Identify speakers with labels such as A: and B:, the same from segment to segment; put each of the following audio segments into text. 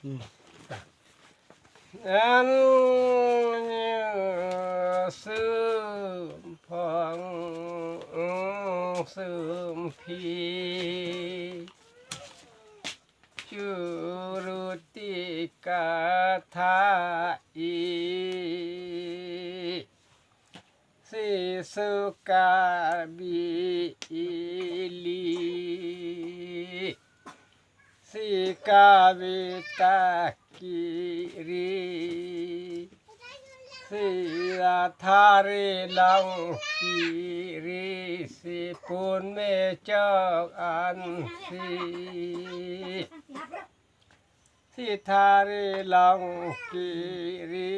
A: อันสืมพองสืมพีจุรุติกาธาอีสิสุกาบิลีสิกาวิตากิริสิราธาริลังกิริสิปุณเมจอกอันสิสิธาริลังกิริ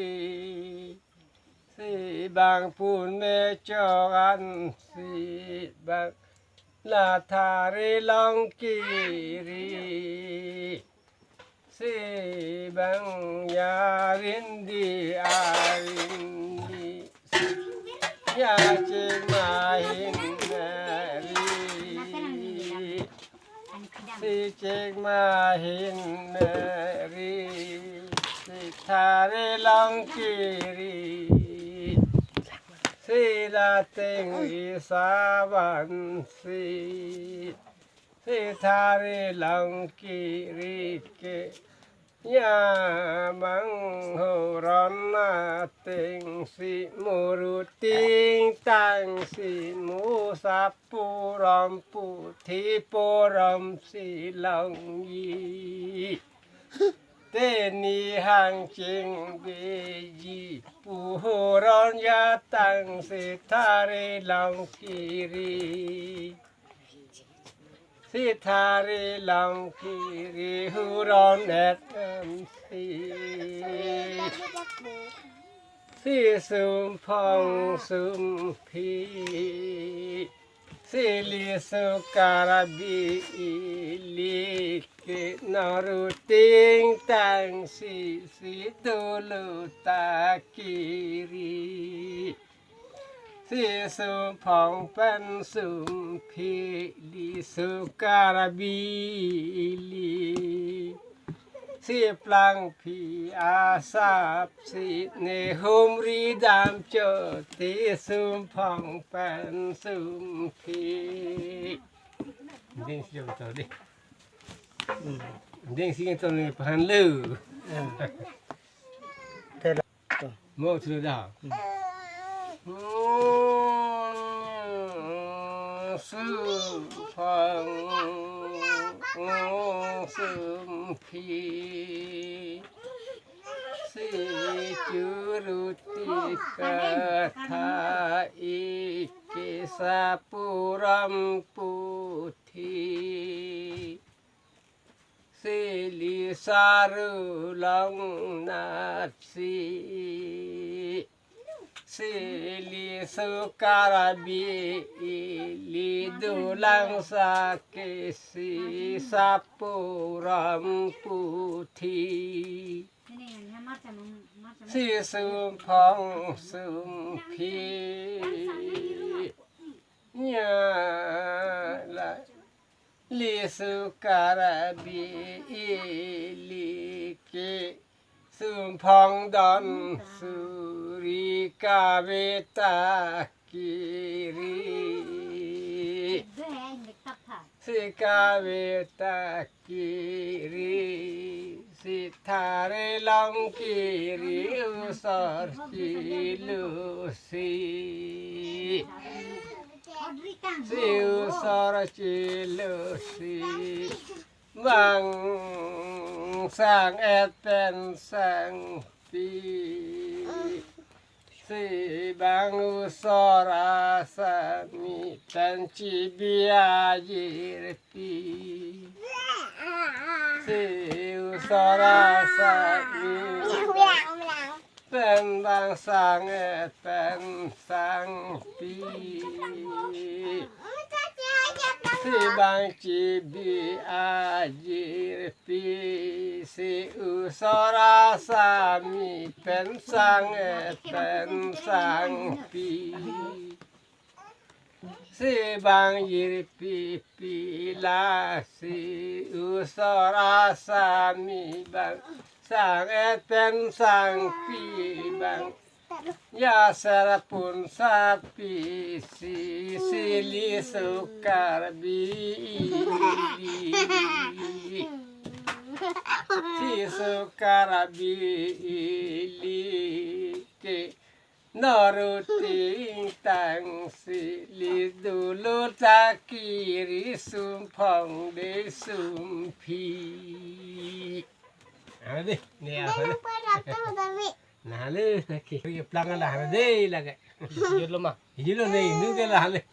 A: สิบางปุณเมจอกอันสิบางลาธาริลังกิริสิบังยารินดีอารินดียาเจมาหินนารีสิเจมาหินนารีสิธาริลังกิริสิลาเตงวิสาวันสิสิธาริลังกิริเกยามังโหรนาเตงสิมุรุติงตังสิมุสัพปุรัมปุถิปุรัมสิลังยีเตนิหังจิงเบยีปุโหรนยาตังสิธาริลังกิริสิธาริลังกิริหุรอนเอตัมสิสุมพองสุมพีสิลิสุการบิลิกนรุติงตังสิตุลุตากิริสิสุมพองเป็นสุมพีลิสุการบิลิสิปลังพีอาสาบสิเนหุมรีดามโจติสุมพองเป็นสุมพีเด้งสิจบดิเด้งสิงตัวนี้พันลือโมทุดาสุมพองสุมพีสิจุรุติกาธาอิกิสาปุรัมปุถิสิลิสารุลังนาสิสิลิสุการบิลิดุลังสักเกสิสัพปุรัมปุถิสิสุมพองสุมพีญาละลิสุการบิลิเกสุมพองดอนสุริกาเวตากิริสิกาเวตากิริสิธาริลังกิริอุสรจิลุสิสิอุสรจิลุสิบังสังเอตเป็นสังปีสิบังอุสราสมิตันจิบิอายิรปีสิอุสราสมิเป็นบังสังเอตเป็นสังปีสิบังจิบิอาจิรปีสิอุสราสามิเป็นสังเอตเป็นสังปี si bang yirpi pila si usara sami bang sang eten sang pi bang ya sarapun sapi si sili sukar bili si sukar bili ke Naruti tang si li dulu takiri sumpong de sumpi. Ada ni apa? Nah le nak kiri pelangan dah ada lagi.
B: Hijau lemah.
A: Hijau ni nu ke lah le.